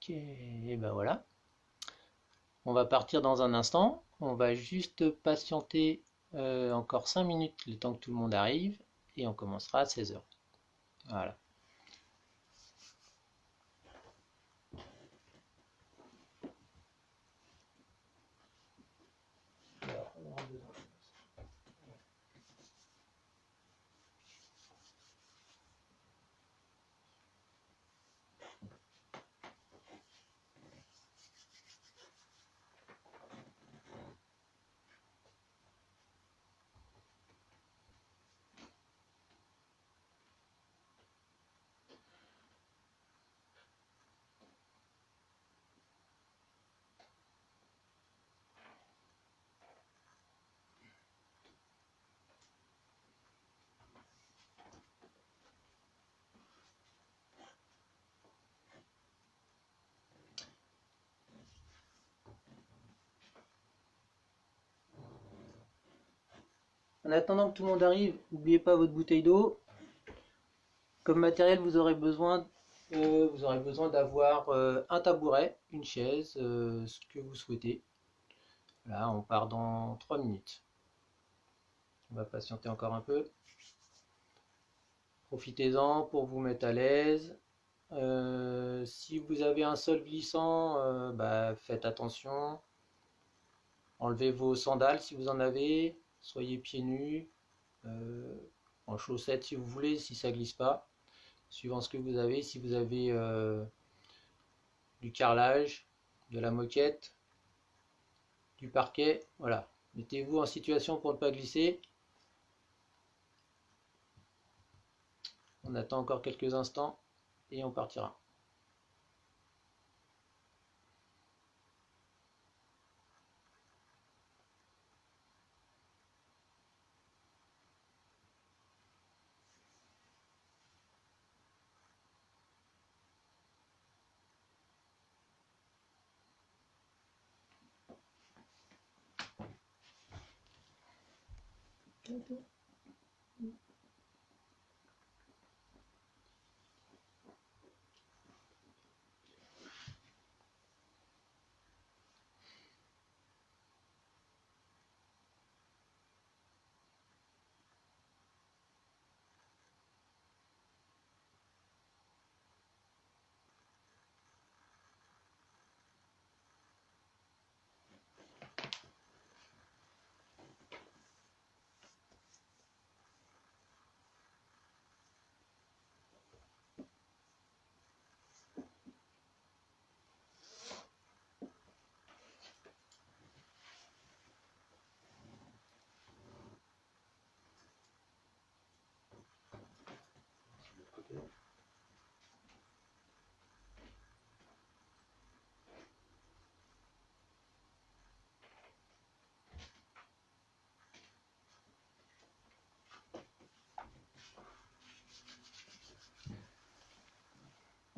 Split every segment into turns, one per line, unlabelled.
Et ben voilà. On va partir dans un instant. On va juste patienter encore 5 minutes le temps que tout le monde arrive. Et on commencera à 16h. Voilà. En attendant que tout le monde arrive, n'oubliez pas votre bouteille d'eau. Comme matériel, vous aurez besoin d'avoir un tabouret, une chaise, ce que vous souhaitez. Là, on part dans 3 minutes. On va patienter encore un peu. Profitez-en pour vous mettre à l'aise. Si vous avez un sol glissant, faites attention. Enlevez vos sandales si vous en avez. Soyez pieds nus. En chaussettes si vous voulez, si ça glisse pas. Suivant ce que vous avez. Si vous avez du carrelage, de la moquette, du parquet, voilà. Mettez-vous en situation pour ne pas glisser. On attend encore quelques instants et on partira.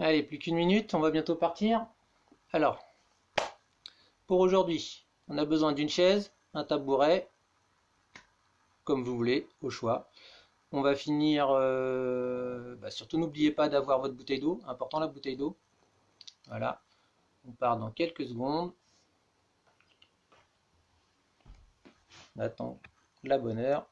Allez, plus qu'une minute, on va bientôt partir. Alors, pour aujourd'hui, on a besoin d'une chaise, un tabouret, comme vous voulez, au choix. On va finir, surtout n'oubliez pas d'avoir votre bouteille d'eau, important la bouteille d'eau. Voilà, on part dans quelques secondes. On attend la bonne heure.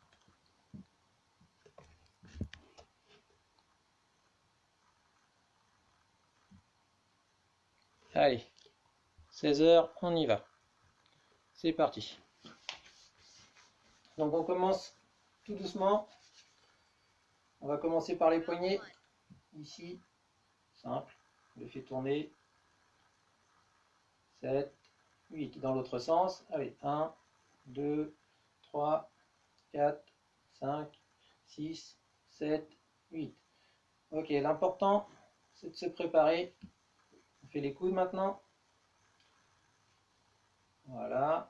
Allez, 16h, on y va. C'est parti. Donc on commence tout doucement. On va commencer par les poignets. Ici, simple. On les fait tourner. 7, 8. Dans l'autre sens. Allez, 1, 2, 3, 4, 5, 6, 7, 8. Ok, l'important, c'est de se préparer. On fait les coudes maintenant. Voilà.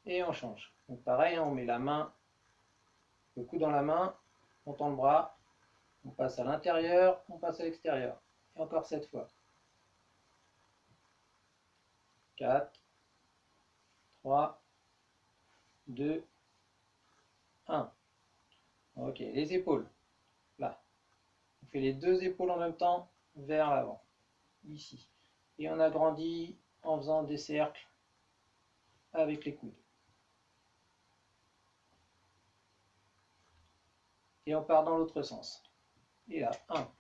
Et on change. Donc pareil, on met la main, le coude dans la main, on tend le bras, on passe à l'intérieur, on passe à l'extérieur. Et encore 7 fois. 4, 3, 2, 1. Ok, les épaules. Là. On fait les deux épaules en même temps vers l'avant, ici. Et on agrandit en faisant des cercles avec les coudes. Et on part dans l'autre sens. Et là, 1.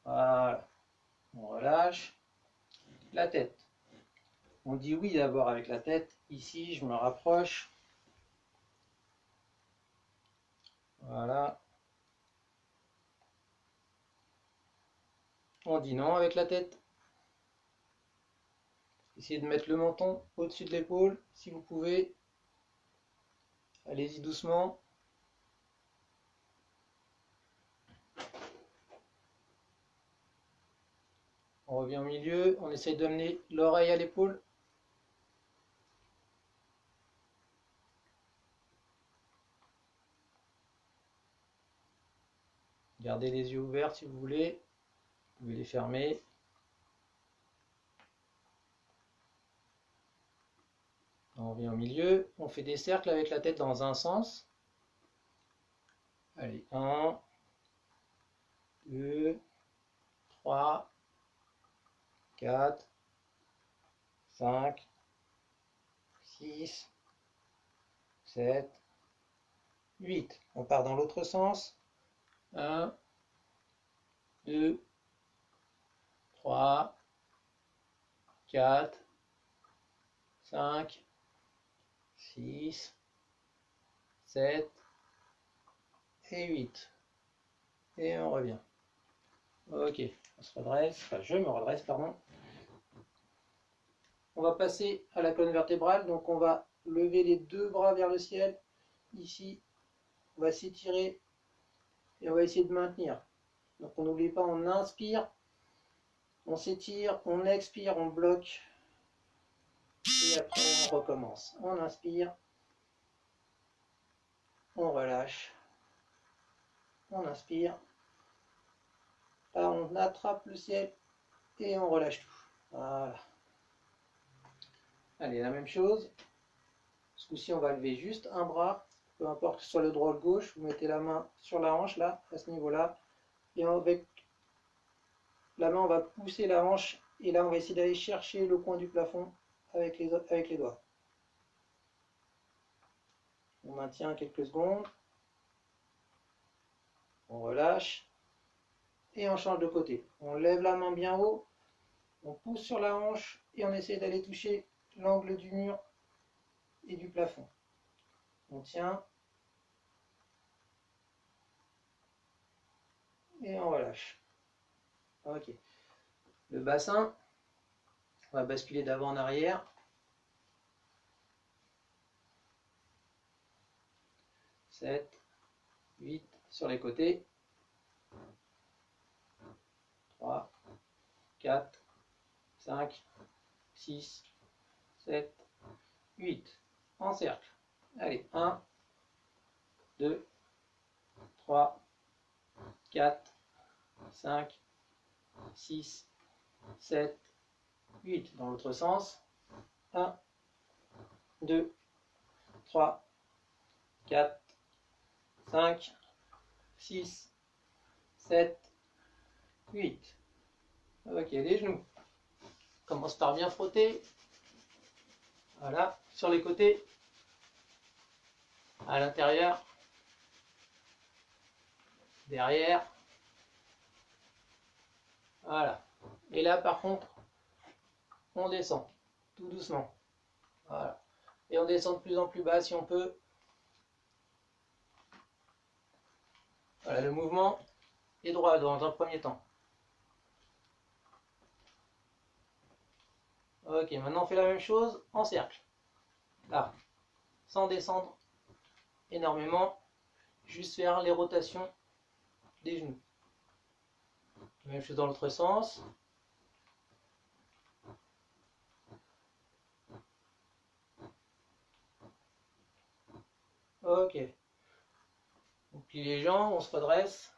Voilà. On relâche. La tête. On dit oui d'abord avec la tête. Ici, je me rapproche. Voilà. On dit non avec la tête. Essayez de mettre le menton au-dessus de l'épaule, si vous pouvez. Allez-y doucement. On revient au milieu. On essaye d'amener l'oreille à l'épaule. Gardez les yeux ouverts si vous voulez. Vous pouvez les fermer. On revient au milieu. On fait des cercles avec la tête dans un sens. Allez, 1, 2, 3, 4, 5, 6, 7, 8. On part dans l'autre sens. 1, 2, 3, 4, 5, 6, 7 et 8. Et on revient. Ok, on se redresse, enfin je me redresse, pardon. On va passer à la colonne vertébrale, donc on va lever les deux bras vers le ciel. Ici, on va s'étirer et on va essayer de maintenir. Donc on n'oublie pas, on inspire, on s'étire, on expire, on bloque. Et après on recommence. On inspire, on relâche, on inspire. Là on attrape le ciel et on relâche tout. Voilà. Allez, la même chose. Ce coup-ci on va lever juste un bras. Peu importe que ce soit le droit ou le gauche, vous mettez la main sur la hanche là, à ce niveau-là. Et avec la main on va pousser la hanche. Et là on va essayer d'aller chercher le coin du plafond avec les doigts. On maintient quelques secondes. On relâche. Et on change de côté. On lève la main bien haut. On pousse sur la hanche. Et on essaie d'aller toucher l'angle du mur et du plafond. On tient. Et on relâche. Ok. Le bassin. On va basculer d'avant en arrière. 7, 8 sur les côtés. 3, 4, 5, 6, 7, 8. En cercle. Allez, 1, 2, 3, 4, 5, 6, 7, 8. Dans l'autre sens. 1, 2, 3, 4, 5, 6, 7, 8. Ok, les genoux. On commence par bien frotter. Voilà, sur les côtés. À l'intérieur. Derrière. Voilà. Et là, par contre, on descend. Tout doucement. Voilà. Et on descend de plus en plus bas si on peut. Voilà, le mouvement est droit dans un premier temps. Ok, maintenant on fait la même chose en cercle. Là, sans descendre énormément, juste faire les rotations des genoux. Même chose dans l'autre sens. Ok. On plie les jambes, on se redresse.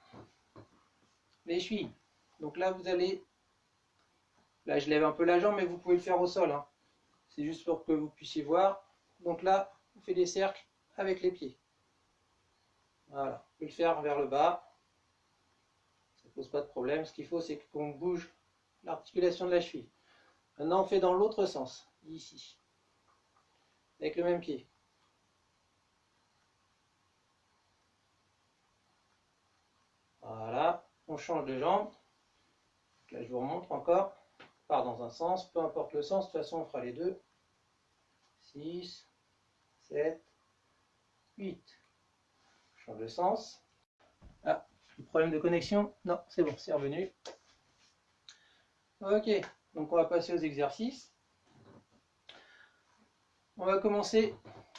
Les chevilles. Donc là, vous allez Là, je lève un peu la jambe, mais vous pouvez le faire au sol, hein. C'est juste pour que vous puissiez voir. Donc là, on fait des cercles avec les pieds. Voilà, vous pouvez le faire vers le bas. Ça ne pose pas de problème. Ce qu'il faut, c'est qu'on bouge l'articulation de la cheville. Maintenant, on fait dans l'autre sens, ici, avec le même pied. Voilà, on change de jambe. Là, je vous remontre encore. On part dans un sens, peu importe le sens, de toute façon, on fera les deux. 6, 7, 8. Change de sens. Ah, problème de connexion. Non, c'est bon, c'est revenu. Ok, donc on va passer aux exercices. On va commencer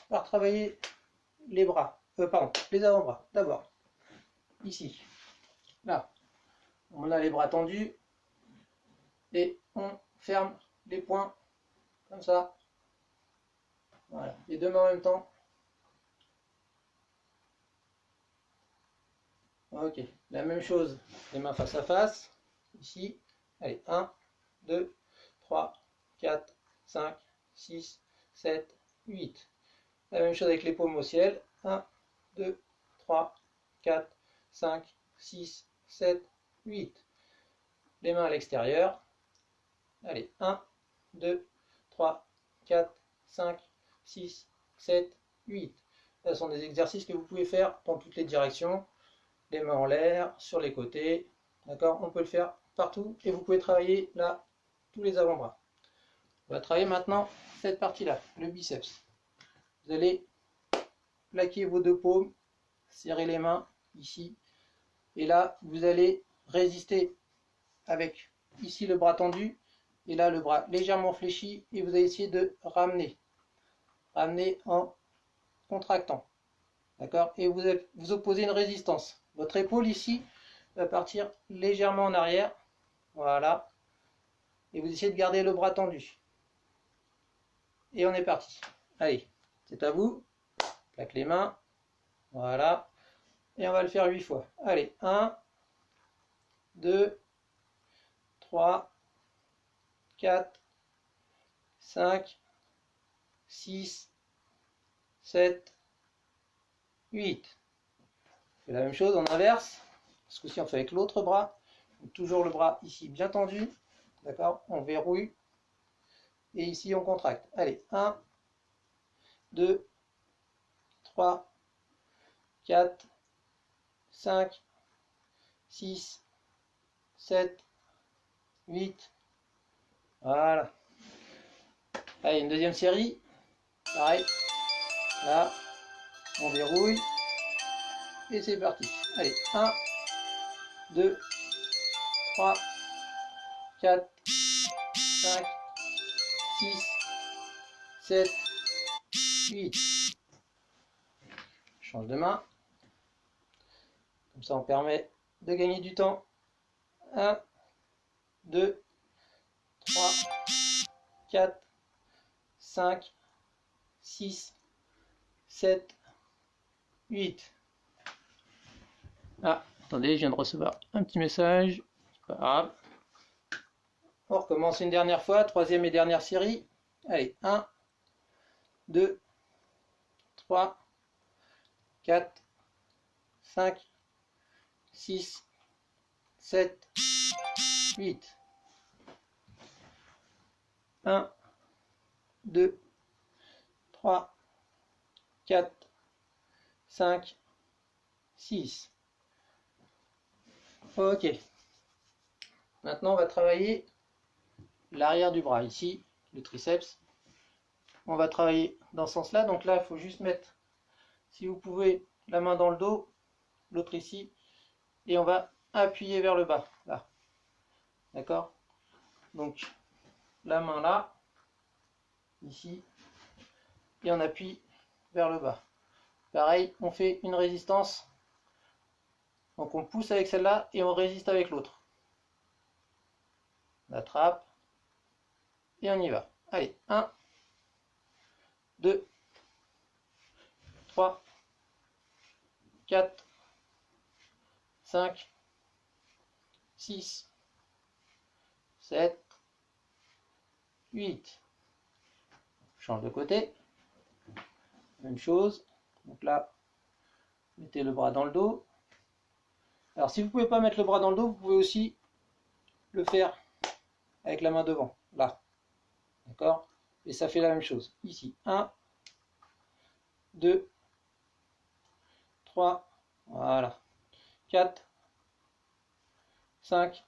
par travailler les bras. Pardon, les avant-bras. D'abord, ici. Là, on a les bras tendus. Et on ferme les poings comme ça. Voilà, les deux mains en même temps. Ok, la même chose, les mains face à face, ici. Allez, 1, 2, 3, 4, 5, 6, 7, 8. La même chose avec les paumes au ciel. 1, 2, 3, 4, 5, 6, 7, 8. Les mains à l'extérieur. Allez, 1, 2, 3, 4, 5, 6, 7, 8. Ce sont des exercices que vous pouvez faire dans toutes les directions. Les mains en l'air, sur les côtés. D'accord? On peut le faire partout. Et vous pouvez travailler là, tous les avant-bras. On va travailler maintenant cette partie-là, le biceps. Vous allez plaquer vos deux paumes, serrer les mains ici. Et là, vous allez résister avec ici le bras tendu. Et là, le bras légèrement fléchi. Et vous allez essayer de ramener. Ramener en contractant. D'accord? Et vous opposez une résistance. Votre épaule ici va partir légèrement en arrière. Voilà. Et vous essayez de garder le bras tendu. Et on est parti. Allez, c'est à vous. Plaque les mains. Voilà. Et on va le faire 8 fois. Allez, 1, 2, 3, 4, 5, 6, 7, 8. On fait la même chose en inverse. Ce coup-ci, on fait avec l'autre bras. Donc, toujours le bras ici bien tendu. D'accord? On verrouille. Et ici, on contracte. Allez, 1, 2, 3, 4, 5, 6, 7, 8. Voilà. Allez, une deuxième série. Pareil. Là, on verrouille. Et c'est parti. Allez, 1, 2, 3, 4, 5, 6, 7, 8. Change de main. Comme ça, on permet de gagner du temps. 1, 2, 3, 4, 5, 6, 7, 8. Ah, attendez, je viens de recevoir un petit message. C'est pas grave. On recommence une dernière fois, troisième et dernière série. Allez, 1, 2, 3, 4, 5, 6, 7, 8. 1, 2, 3, 4, 5, 6. Ok. Maintenant, on va travailler l'arrière du bras. Ici, le triceps. On va travailler dans ce sens-là. Donc là, il faut juste mettre, si vous pouvez, la main dans le dos, l'autre ici. Et on va appuyer vers le bas. Là. D'accord? Donc, la main là, ici. Et on appuie vers le bas. Pareil, on fait une résistance. Donc on pousse avec celle-là et on résiste avec l'autre. On attrape et on y va. Allez, 1, 2, 3, 4, 5, 6, 7, 8. Change de côté. Même chose. Donc là, mettez le bras dans le dos. Alors si vous ne pouvez pas mettre le bras dans le dos, vous pouvez aussi le faire avec la main devant. Là. D'accord? Et ça fait la même chose. Ici. 1, 2, 3, voilà. 4, 5,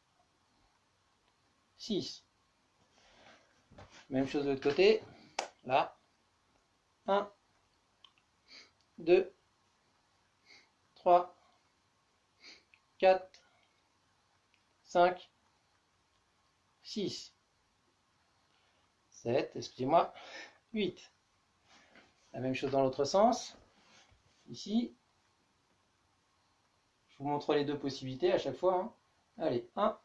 6. Même chose de l'autre côté. Là. 1, 2, 3, 4, 5, 6, 7, excusez-moi, 8. La même chose dans l'autre sens. Ici. Je vous montre les deux possibilités à chaque fois. Hein. Allez, 1,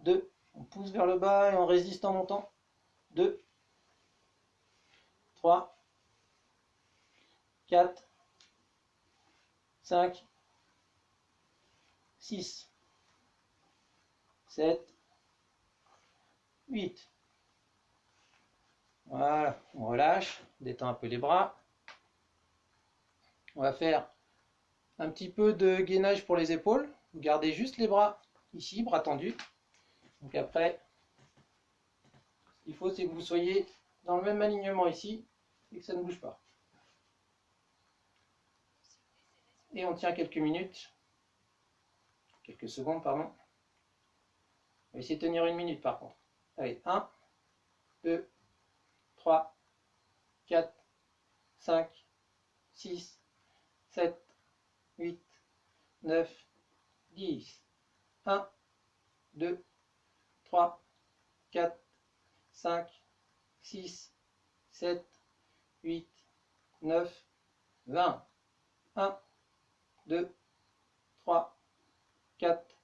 2, on pousse vers le bas et on résiste en montant. 2, 3, 4, 5, 6, 7, 8. Voilà, on relâche, on détend un peu les bras. On va faire un petit peu de gainage pour les épaules. Vous gardez juste les bras ici, bras tendus. Donc après, ce qu'il faut, c'est que vous soyez dans le même alignement ici et que ça ne bouge pas. Et on tient quelques minutes, quelques secondes, pardon. On va essayer de tenir une minute par contre. Allez, 1, 2, 3, 4, 5, 6, 7, 8, 9, 10. 1, 2, 3, 4, 5, 6, 7, 8, 9, 20. 1, 2, 3, 4,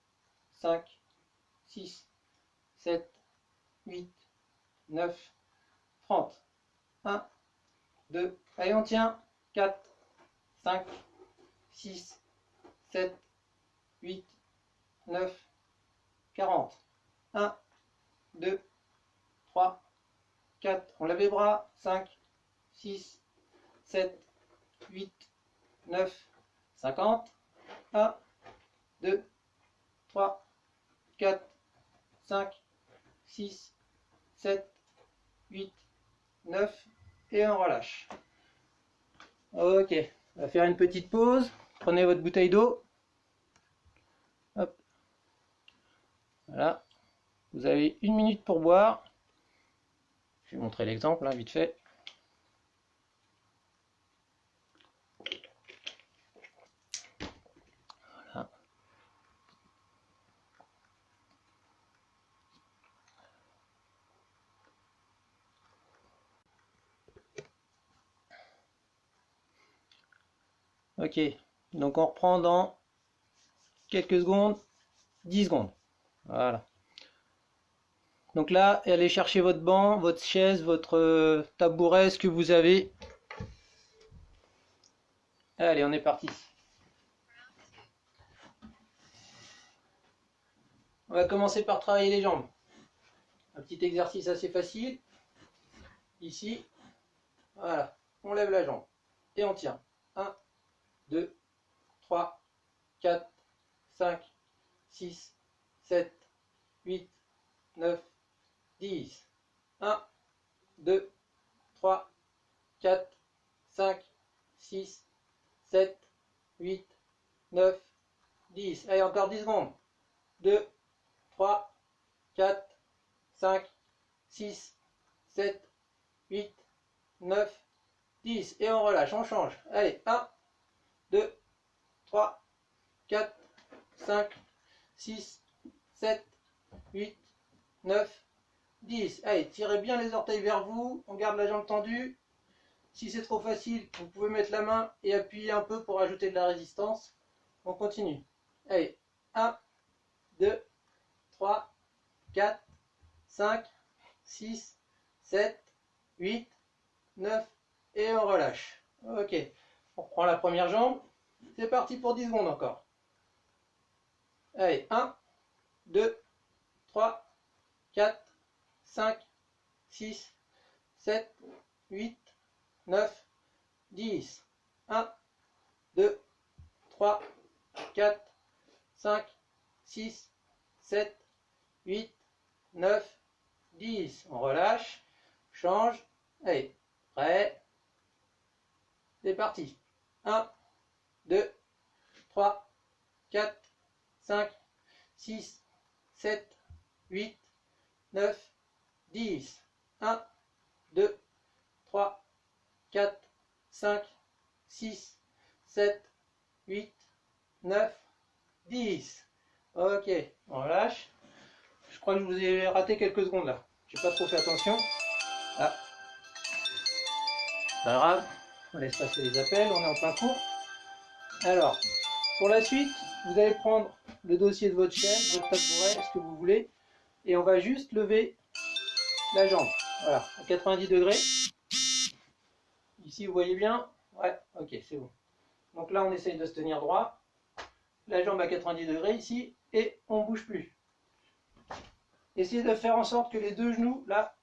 5, 6, 7, 8, 9, 30. 1, 2, allez on tient. 4, 5, 6, 7, 8, 9, 40. 1, 2, 3, 4, on lève les bras. 5, 6, 7, 8, 9, 50. 1, 2, 3, 4, 5, 6, 7, 8, 9 et on relâche. Ok, on va faire une petite pause. Prenez votre bouteille d'eau. Hop. Voilà. Vous avez 1 minute pour boire. Je vais montrer l'exemple, hein, vite fait. Voilà. Ok, donc on reprend dans quelques secondes, 10 secondes. Voilà. Donc là, allez chercher votre banc, votre chaise, votre tabouret, ce que vous avez. Allez, on est parti. On va commencer par travailler les jambes. Un petit exercice assez facile. Ici, voilà, on lève la jambe et on tient. 1, 2, 3, 4, 5, 6, 7, 8, 9, 10. 1, 2, 3, 4, 5, 6, 7, 8, 9, 10. Allez, encore 10 secondes. 2, 3, 4, 5, 6, 7, 8, 9, 10. Et on relâche, on change. Allez, 1, 2, 3, 4, 5, 6, 7, 8, 9, 10. Allez, tirez bien les orteils vers vous. On garde la jambe tendue. Si c'est trop facile, vous pouvez mettre la main et appuyer un peu pour ajouter de la résistance. On continue. Allez, 1, 2, 3, 4, 5, 6, 7, 8, 9 et on relâche. Ok, on reprend la première jambe. C'est parti pour 10 secondes encore. Allez, 1, 2, 3, 4, 5, 6, 7, 8, 9, 10. 1, 2, 3, 4, 5, 6, 7, 8, 9, 10. On relâche, change. Allez, prêt. C'est parti. 1, 2, 3, 4, 5, 6, 7, 8, 9, 10. 1, 2, 3, 4, 5, 6, 7, 8, 9, 10. Ok, on relâche. Je crois que je vous ai raté quelques secondes là. J'ai pas trop fait attention. Ah, pas grave. On laisse passer les appels, on est en plein cours. Alors, pour la suite, vous allez prendre le dossier de votre chaise, votre tabouret, ce que vous voulez, et on va juste lever la jambe. Voilà, à 90 degrés. Ici, vous voyez bien? Ouais, ok, c'est bon. Donc là, on essaye de se tenir droit. La jambe à 90 degrés ici, et on ne bouge plus. Essayez de faire en sorte que les deux genoux, là,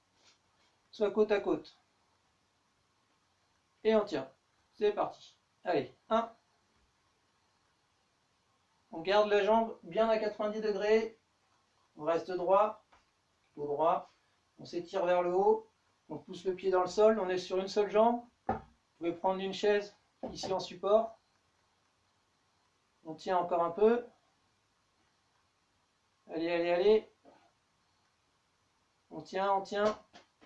soient côte à côte. Et on tient. C'est parti. Allez, 1. On garde la jambe bien à 90 degrés. On reste droit, tout droit. On s'étire vers le haut. On pousse le pied dans le sol. On est sur une seule jambe. Vous pouvez prendre une chaise ici en support. On tient encore un peu. Allez, allez, allez. On tient, on tient.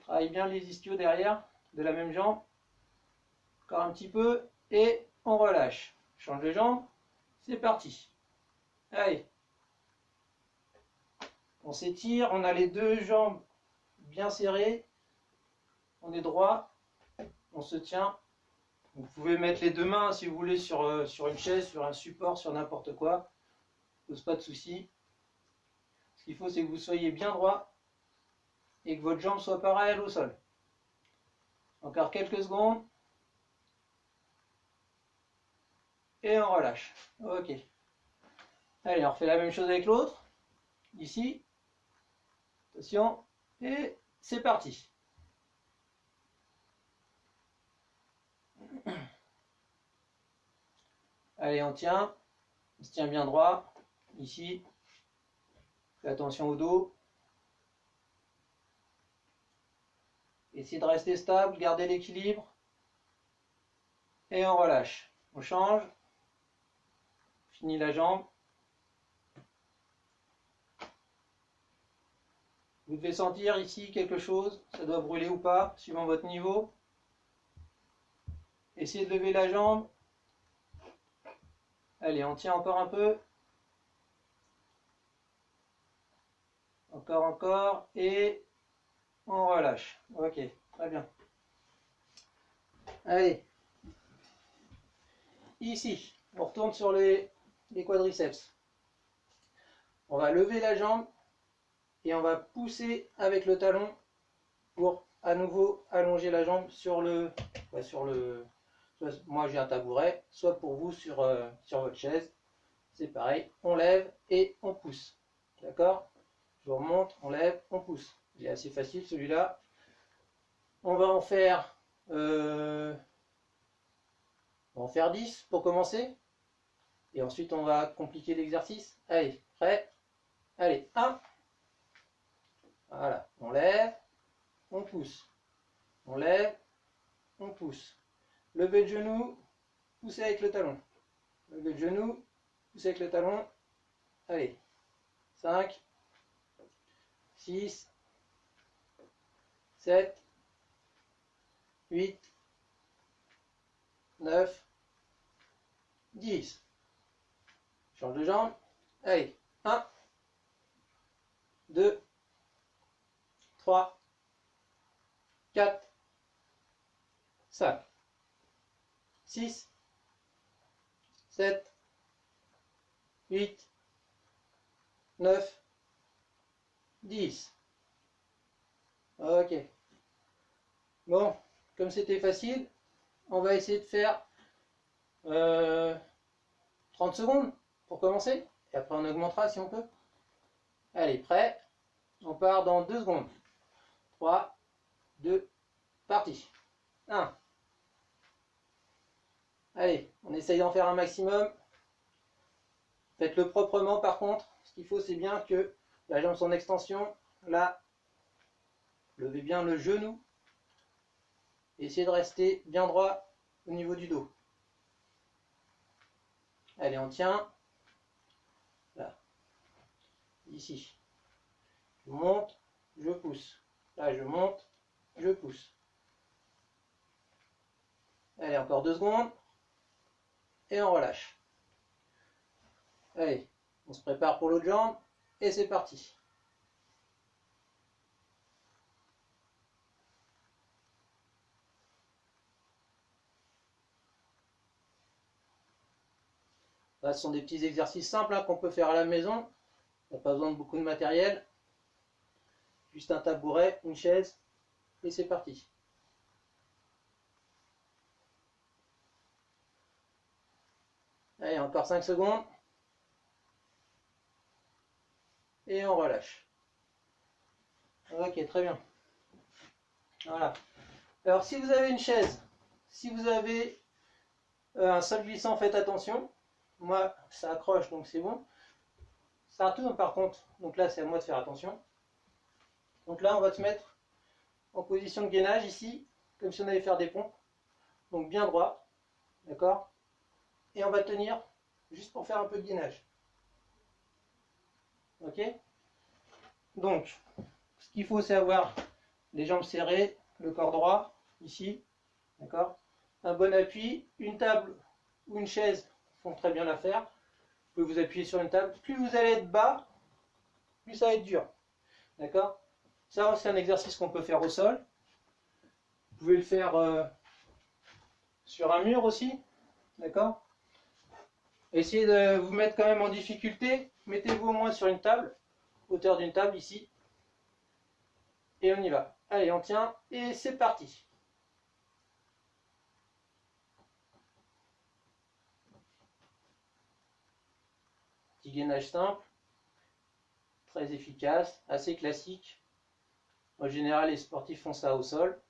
Travaille bien les ischios derrière de la même jambe. Encore un petit peu. Et on relâche. Change de jambe. C'est parti. Allez. On s'étire. On a les deux jambes bien serrées. On est droit. On se tient. Vous pouvez mettre les deux mains si vous voulez sur une chaise, sur un support, sur n'importe quoi. Pose pas de soucis. Ce qu'il faut, c'est que vous soyez bien droit et que votre jambe soit parallèle au sol. Encore quelques secondes. Et on relâche. Ok. Allez, on refait la même chose avec l'autre. Ici. Attention. Et c'est parti. Allez, on tient. On se tient bien droit. Ici. Fais attention au dos. Essayez de rester stable, gardez l'équilibre. Et on relâche. On change. Fini la jambe. Vous devez sentir ici quelque chose. Ça doit brûler ou pas, suivant votre niveau. Essayez de lever la jambe. Allez, on tient encore un peu. Encore, encore. Et on relâche. Ok, très bien. Allez. Ici, on retourne sur les quadriceps. On va lever la jambe et on va pousser avec le talon pour à nouveau allonger la jambe sur le... moi j'ai un tabouret, soit pour vous sur votre chaise. C'est pareil, on lève et on pousse. D'accord? Je vous remonte, on lève, on pousse. Il est assez facile celui-là. On va en faire 10 pour commencer. Et ensuite on va compliquer l'exercice. Allez, prêt? Allez, 1. Voilà, on lève, on pousse. On lève, on pousse. Levez le genou, poussez avec le talon. Levez le genou, poussez avec le talon. Allez, 5, 6, 7, 8, 9, 10. Change de jambe. Allez, 1, 2, 3, 4, 5, 6, 7, 8, 9, 10. Ok. Bon, comme c'était facile, on va essayer de faire 30 secondes pour commencer. Et après on augmentera si on peut. Allez, prêt? On part dans 2 secondes. 3, 2, parti. 1. Allez, on essaye d'en faire un maximum. Faites-le proprement par contre. Ce qu'il faut, c'est bien que la jambe soit en extension. Là, levez bien le genou. Essayez de rester bien droit au niveau du dos. Allez, on tient. Là. Ici. Je monte, je pousse. Là, je monte, je pousse. Allez, encore 2 secondes. Et on relâche. Allez, on se prépare pour l'autre jambe. Et c'est parti. Là, ce sont des petits exercices simples qu'on peut faire à la maison. Il n'y a pas besoin de beaucoup de matériel. Juste un tabouret, une chaise. Et c'est parti. Allez, encore 5 secondes. Et on relâche. Ok, très bien. Voilà. Alors, si vous avez une chaise, si vous avez un sol glissant, faites attention. Moi, ça accroche, donc c'est bon. Ça retourne par contre. Donc là, c'est à moi de faire attention. Donc là, on va se mettre en position de gainage ici, comme si on allait faire des pompes. Donc bien droit. D'accord? Et on va tenir juste pour faire un peu de gainage. Ok? Donc, ce qu'il faut, c'est avoir les jambes serrées, le corps droit, ici. D'accord? Un bon appui, une table ou une chaise font très bien l'affaire. Vous pouvez vous appuyer sur une table. Plus vous allez être bas, plus ça va être dur. D'accord? Ça, c'est un exercice qu'on peut faire au sol. Vous pouvez le faire sur un mur aussi. D'accord? Essayez de vous mettre quand même en difficulté. Mettez-vous au moins sur une table, hauteur d'une table ici. Et on y va. Allez, on tient et c'est parti. Petit gainage simple, très efficace, assez classique. En général, les sportifs font ça au sol.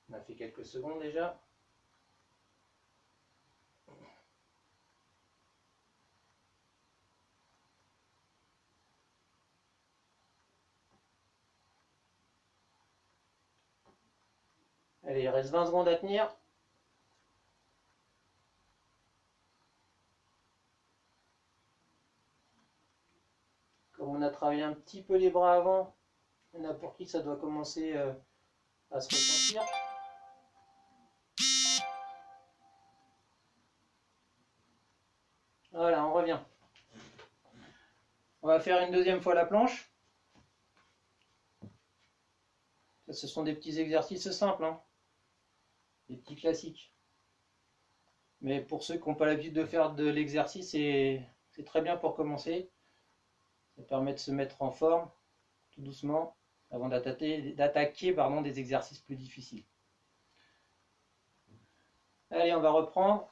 On a fait quelques secondes déjà. Allez, il reste 20 secondes à tenir. Comme on a travaillé un petit peu les bras avant, il y en a pour qui ça doit commencer à se ressentir. Voilà, on revient. On va faire une deuxième fois la planche. Ce sont des petits exercices simples, hein. Des petits classiques. Mais pour ceux qui n'ont pas l'habitude de faire de l'exercice, c'est très bien pour commencer. Ça permet de se mettre en forme tout doucement avant d'attaquer des exercices plus difficiles. Allez, on va reprendre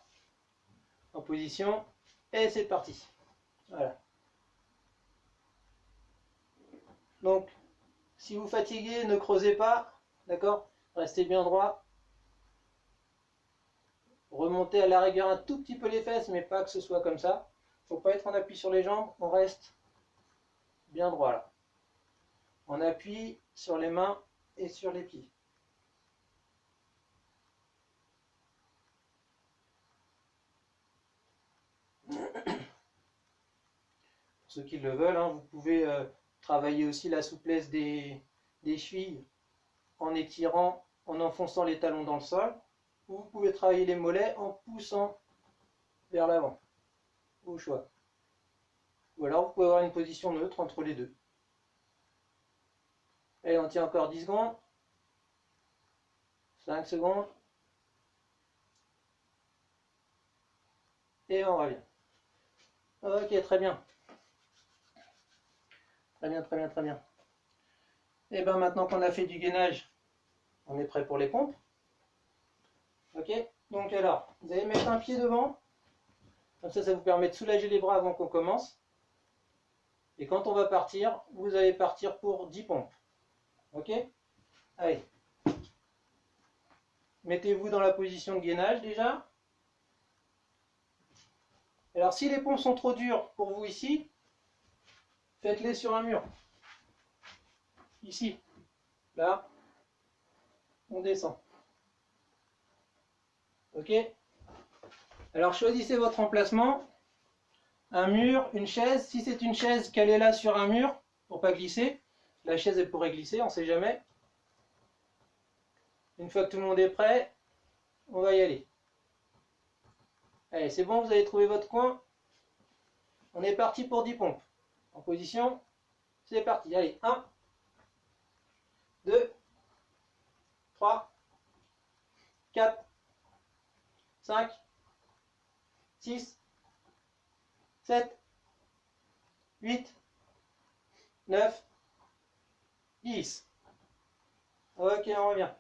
en position et c'est parti. Voilà. Donc, si vous fatiguez, ne creusez pas, d'accord? Restez bien droit. Remontez à la rigueur un tout petit peu les fesses, mais pas que ce soit comme ça. Il ne faut pas être en appui sur les jambes, on reste bien droit là. On appuie sur les mains et sur les pieds. Pour ceux qui le veulent, hein, vous pouvez travailler aussi la souplesse des chevilles en étirant, en enfonçant les talons dans le sol. Ou vous pouvez travailler les mollets en poussant vers l'avant, au choix. Ou alors vous pouvez avoir une position neutre entre les deux. Allez, on tient encore 10 secondes. 5 secondes. Et on revient. Ok, très bien. Très bien, très bien, très bien. Et bien maintenant qu'on a fait du gainage, on est prêt pour les pompes. Ok, Donc alors, vous allez mettre un pied devant. Comme ça vous permet de soulager les bras avant qu'on commence. Et quand on va partir, vous allez partir pour 10 pompes. Ok? Allez. Mettez-vous dans la position de gainage déjà. Alors si les pompes sont trop dures pour vous ici, faites-les sur un mur. Ici. Là. On descend. Ok? Alors choisissez votre emplacement. Un mur, une chaise. Si c'est une chaise, calez-la sur un mur pour pas glisser. La chaise elle pourrait glisser, on ne sait jamais. Une fois que tout le monde est prêt, on va y aller. Allez, c'est bon, vous avez trouvé votre coin. On est parti pour 10 pompes. En position, c'est parti. Allez, 1, 2, 3, 4, 5, 6, 7, 8, 9, 10. Ok, on revient.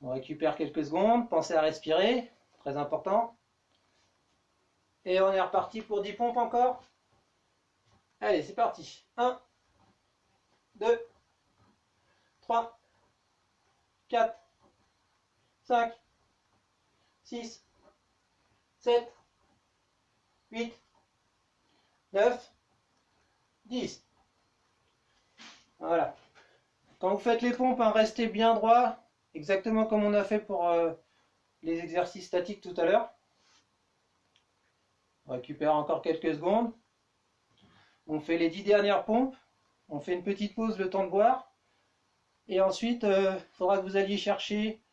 On récupère quelques secondes, pensez à respirer, très important. Et on est reparti pour 10 pompes encore. Allez, c'est parti. 1, 2, 3, 4, 5, 6, 7, 8, 9, 10. Voilà. Quand vous faites les pompes, hein, restez bien droit, exactement comme on a fait pour les exercices statiques tout à l'heure. On récupère encore quelques secondes. On fait les 10 dernières pompes. On fait une petite pause, le temps de boire. Et ensuite, il faudra que vous alliez chercher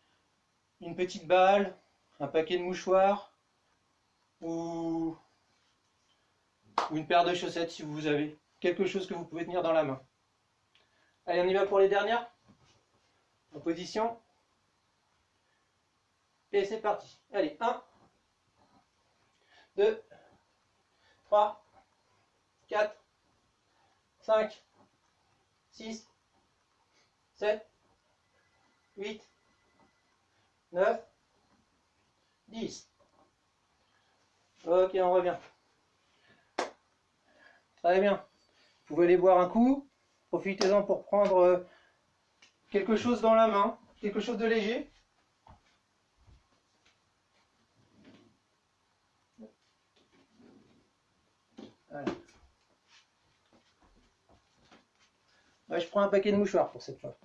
une petite balle, un paquet de mouchoirs ou une paire de chaussettes si vous avez quelque chose que vous pouvez tenir dans la main. Allez, on y va pour les dernières. En position. Et c'est parti. Allez, 1, 2, 3, 4, 5, 6, 7, 8, 9, 10. Ok, on revient. Très bien. Vous pouvez aller boire un coup. Profitez-en pour prendre quelque chose dans la main, quelque chose de léger. Allez. Ouais, je prends un paquet de mouchoirs pour cette fois.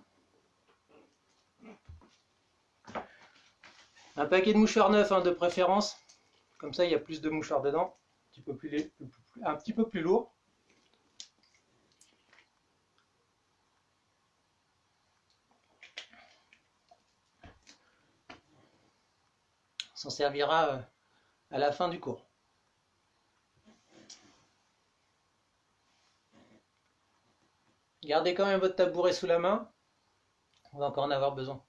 Un paquet de mouchoirs neufs, hein, de préférence. Comme ça, il y a plus de mouchoirs dedans. Un petit peu plus lourd. On s'en servira à la fin du cours. Gardez quand même votre tabouret sous la main. On va encore en avoir besoin.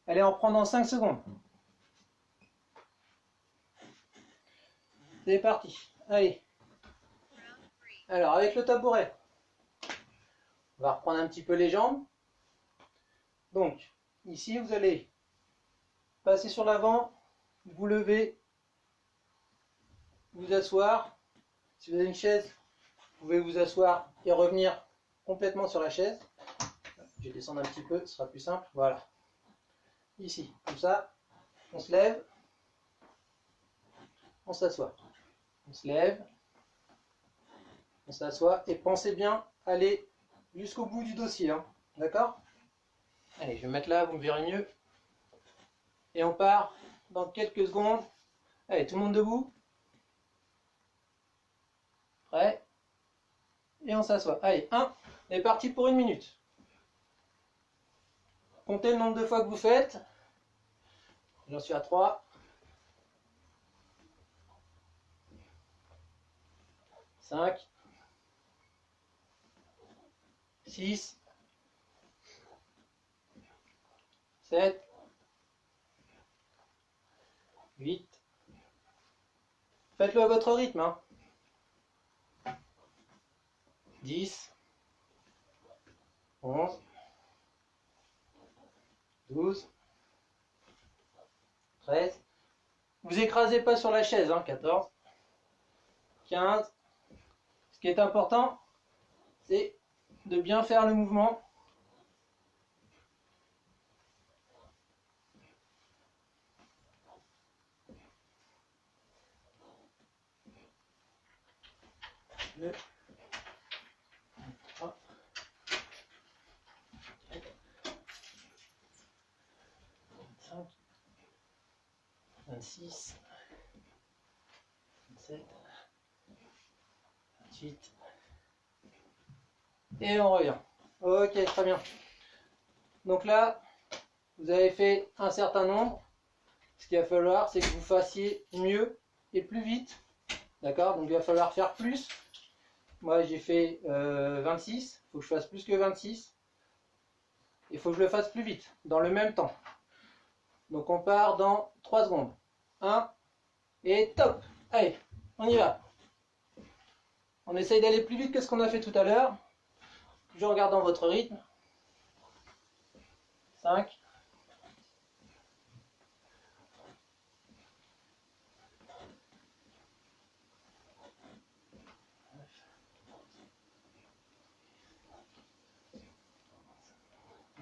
Allez, en prendre 5 secondes. C'est parti. Allez. Alors, avec le tabouret, on va reprendre un petit peu les jambes. Donc, ici, vous allez passer sur l'avant, vous lever, vous asseoir. Si vous avez une chaise, vous pouvez vous asseoir et revenir complètement sur la chaise. Je vais descendre un petit peu, ce sera plus simple. Voilà. Ici, comme ça, on se lève, on s'assoit. On se lève, on s'assoit et pensez bien aller jusqu'au bout du dossier. Hein. D'accord? Allez, je vais me mettre là, vous me verrez mieux. Et on part dans quelques secondes. Allez, tout le monde debout. Prêt? Et on s'assoit. Allez, 1. On est parti pour 1 minute. Comptez le nombre de fois que vous faites. J'en suis à 3. 5. 6. 7. 8. Faites-le à votre rythme. Hein. 10. 11, 12, 13. Vous écrasez pas sur la chaise, hein, 14, 15. Ce qui est important, c'est de bien faire le mouvement. Le 3, 25, 26, 27, 28. Et on revient. Ok, très bien. Donc là, vous avez fait un certain nombre. Ce qu'il va falloir, c'est que vous fassiez mieux et plus vite. D'accord? Donc il va falloir faire plus. Moi, j'ai fait 26. Il faut que je fasse plus que 26. Il faut que je le fasse plus vite, dans le même temps. Donc on part dans 3 secondes. 1 et top. Allez, on y va. On essaye d'aller plus vite que ce qu'on a fait tout à l'heure. Toujours en gardant votre rythme. 5.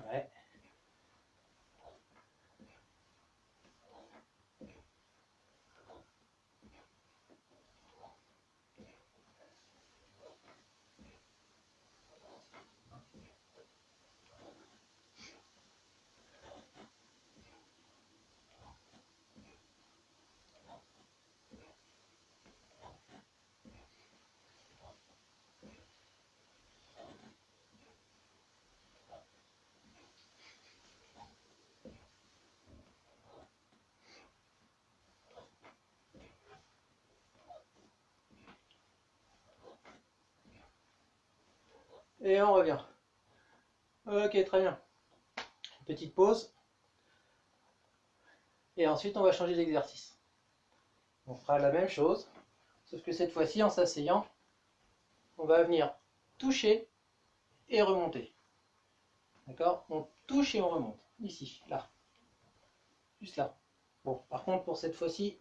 Ouais. Et on revient. Ok, très bien. Petite pause. Et ensuite, on va changer d'exercice. On fera la même chose, sauf que cette fois-ci, en s'asseyant, on va venir toucher et remonter. D'accord? On touche et on remonte. Ici, là. Juste là. Bon, par contre, pour cette fois-ci,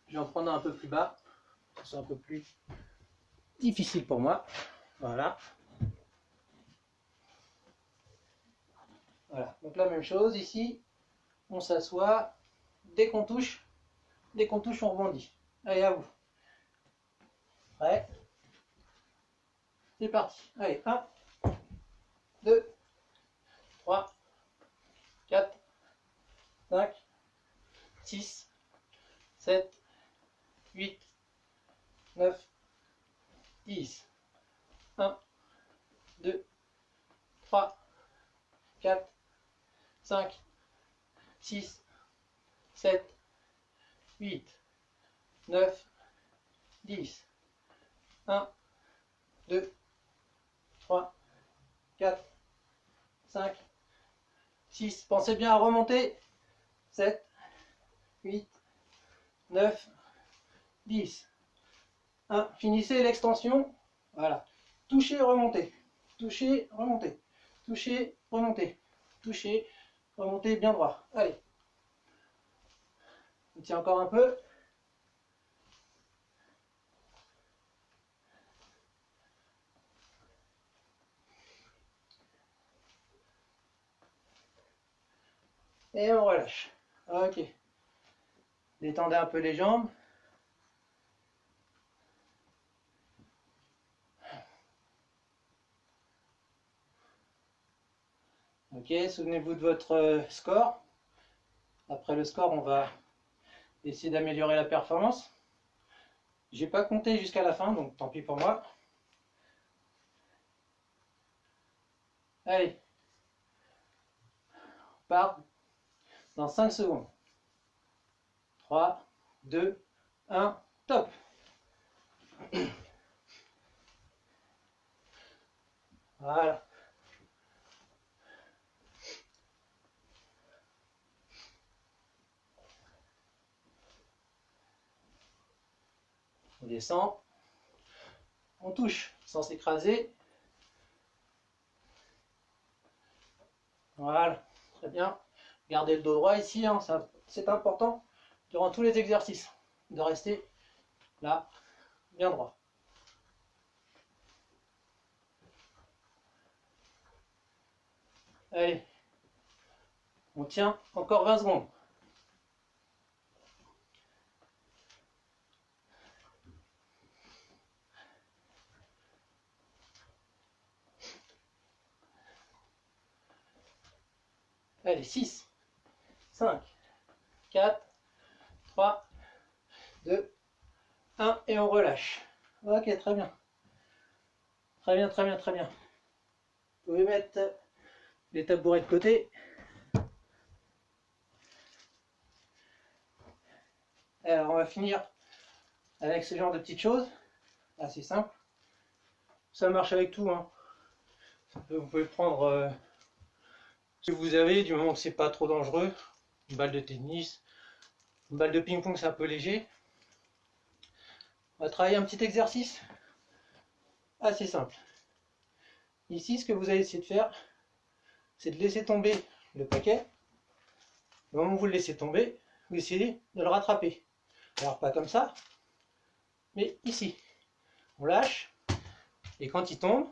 je vais en prendre un peu plus bas. C'est un peu plus difficile pour moi. Voilà. Voilà. Donc la même chose ici. On s'assoit. Dès qu'on touche, on rebondit. Allez, à vous. Prêt? C'est parti. Allez, 1, 2, 3, 4, 5, 6, 7, 8, 9, 10. 1, 2, 3, 4, 5, 6, 7, 8, 9, 10. 1, 2, 3, 4, 5, 6. Pensez bien à remonter. 7, 8, 9, 10. 1. Finissez l'extension. Voilà. Touchez, remontez. Touchez, remontez. Touchez, remontez. Touchez, remontez bien droit. Allez. On tient encore un peu. Et on relâche. Ok. Détendez un peu les jambes. Ok, souvenez-vous de votre score. Après le score, on va essayer d'améliorer la performance. J'ai pas compté jusqu'à la fin, donc tant pis pour moi. Allez. On part dans 5 secondes. 3, 2, 1, top. Voilà. On descend. On touche sans s'écraser. Voilà, très bien. Gardez le dos droit ici, hein, c'est important durant tous les exercices de rester là, bien droit. Allez, on tient encore 20 secondes. Allez, 6, 5, 4, 3, 2, 1, et on relâche. Ok, très bien. Très bien, très bien, très bien. Vous pouvez mettre les tabourets de côté. Alors, on va finir avec ce genre de petites choses. Assez simple. Ça marche avec tout, hein. Vous pouvez prendre ce que vous avez, du moment que c'est pas trop dangereux. Une balle de tennis, une balle de ping-pong, c'est un peu léger. On va travailler un petit exercice assez simple. Ici, ce que vous allez essayer de faire, c'est de laisser tomber le paquet. Au moment où vous le laissez tomber, vous essayez de le rattraper. Alors pas comme ça, mais ici. On lâche, et quand il tombe,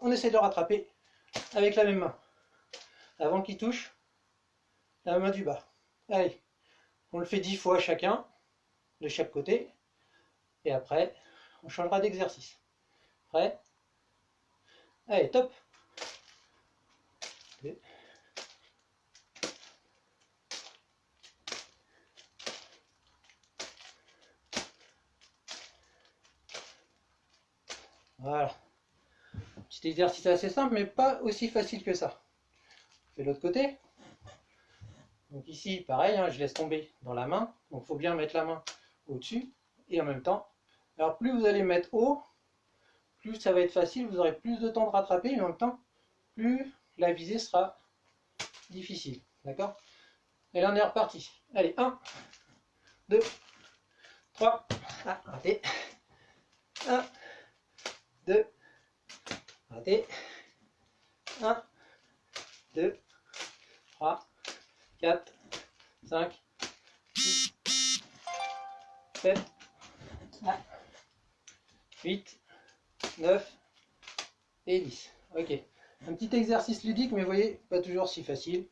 on essaie de le rattraper avec la même main, avant qu'il touche la main du bas. Allez, on le fait 10 fois chacun, de chaque côté, et après, on changera d'exercice. Prêt? Allez, top! Voilà. Petit exercice assez simple, mais pas aussi facile que ça. Je fais l'autre côté. Donc ici, pareil, hein, je laisse tomber dans la main. Donc il faut bien mettre la main au-dessus. Et en même temps, alors plus vous allez mettre haut, plus ça va être facile, vous aurez plus de temps de rattraper, et en même temps, plus la visée sera difficile. D'accord? Et là, on est reparti. Allez, 1, 2, 3, ah, raté. 1, 2, raté. 1, 2, 3, 4, 5, 6, 7, 8, 9 et 10. Ok. Un petit exercice ludique, mais vous voyez, pas toujours si facile.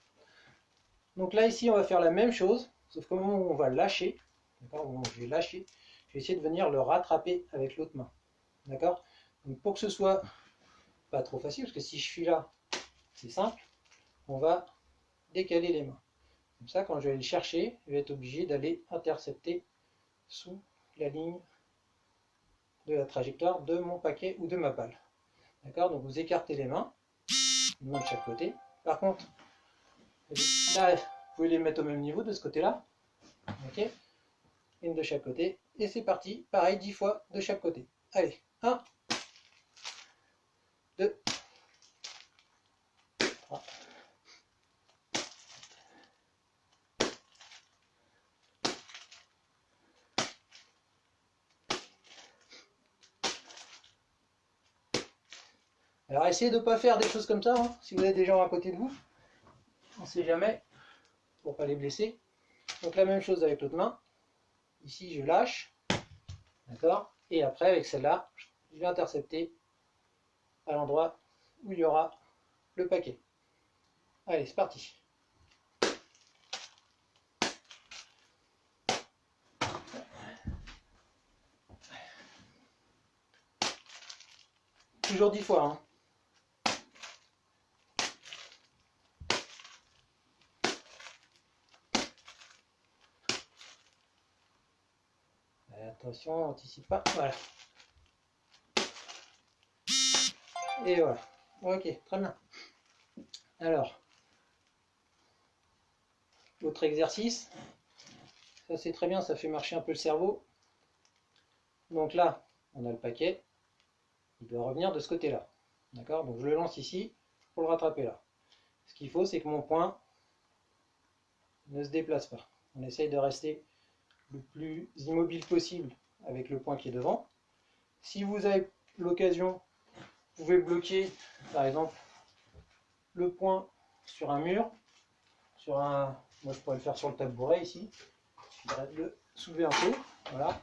Donc là, ici, on va faire la même chose, sauf qu'au moment où on va lâcher, d'accord, au moment où je vais lâcher, je vais essayer de venir le rattraper avec l'autre main. D'accord? Donc pour que ce soit pas trop facile, parce que si je suis là, c'est simple, on va décaler les mains. Comme ça, quand je vais le chercher, je vais être obligé d'aller intercepter sous la ligne de la trajectoire de mon paquet ou de ma balle. D'accord? Donc vous écartez les mains, une main de chaque côté. Par contre, là, vous pouvez les mettre au même niveau de ce côté-là. Ok? Une de chaque côté. Et c'est parti. Pareil, 10 fois de chaque côté. Allez, 1, 2, 3. Alors essayez de ne pas faire des choses comme ça, hein, si vous avez des gens à côté de vous. On ne sait jamais, pour ne pas les blesser. Donc la même chose avec l'autre main. Ici, je lâche. D'accord? Et après, avec celle-là, je vais intercepter à l'endroit où il y aura le paquet. Allez, c'est parti. Toujours 10 fois. Hein. Attention, on n'anticipe pas. Voilà. Et voilà. Ok, très bien. Alors, autre exercice. Ça c'est très bien, ça fait marcher un peu le cerveau. Donc là, on a le paquet. Il doit revenir de ce côté-là. D'accord? Donc je le lance ici pour le rattraper là. Ce qu'il faut, c'est que mon poing ne se déplace pas. On essaye de rester le plus immobile possible avec le poing qui est devant. Si vous avez l'occasion, vous pouvez bloquer, par exemple, le poing sur un mur, moi je pourrais le faire sur le tabouret ici. Il suffirait de le soulever un peu, voilà.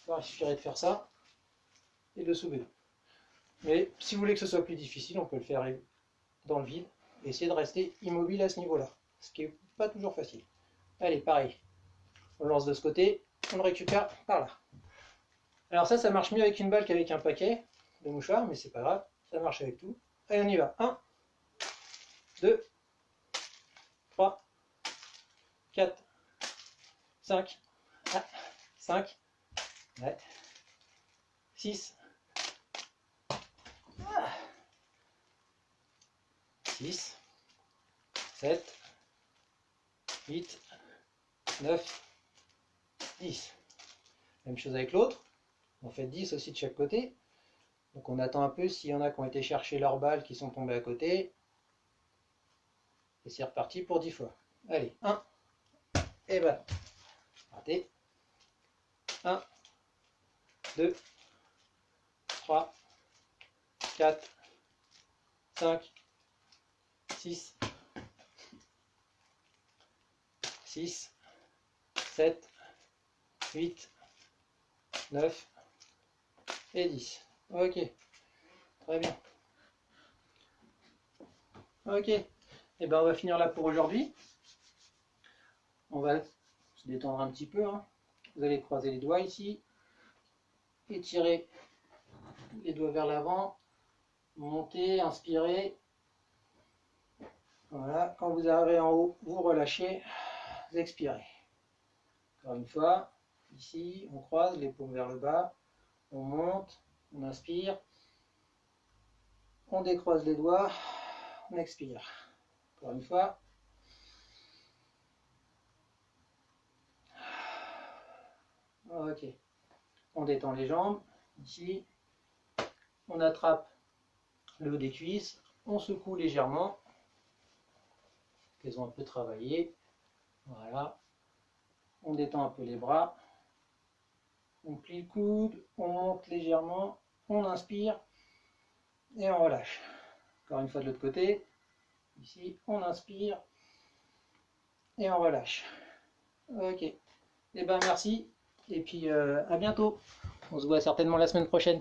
Alors, il suffirait de faire ça et de le soulever. Mais si vous voulez que ce soit plus difficile, on peut le faire dans le vide et essayer de rester immobile à ce niveau-là, ce qui n'est pas toujours facile. Allez, pareil, on lance de ce côté, on le récupère par là. Alors ça marche mieux avec une balle qu'avec un paquet de mouchoirs, mais c'est pas grave, ça marche avec tout. Allez, on y va. 1, 2, 3, 4, 5, 5, 6, 6, 7, 8, 9, 10. Même chose avec l'autre. On fait 10 aussi de chaque côté. Donc on attend un peu s'il y en a qui ont été chercher leurs balles qui sont tombées à côté. Et c'est reparti pour 10 fois. Allez, 1. Et voilà. Raté. 1, 2, 3, 4, 5, 6, 6, 7, 8, 9 et 10. Ok, très bien. Ok, et ben on va finir là pour aujourd'hui. On va se détendre un petit peu. Hein. Vous allez croiser les doigts ici, étirer les doigts vers l'avant, monter, inspirer. Voilà, quand vous arrivez en haut, vous relâchez, vous expirez. Encore une fois, ici, on croise les paumes vers le bas, on monte, on inspire, on décroise les doigts, on expire. Encore une fois. Ok. On détend les jambes, ici. On attrape le haut des cuisses, on secoue légèrement. Qu'elles ont un peu travaillé. Voilà. On détend un peu les bras. On plie le coude, on monte légèrement, on inspire et on relâche. Encore une fois de l'autre côté. Ici, on inspire et on relâche. Ok. Et ben merci. Et puis à bientôt. On se voit certainement la semaine prochaine.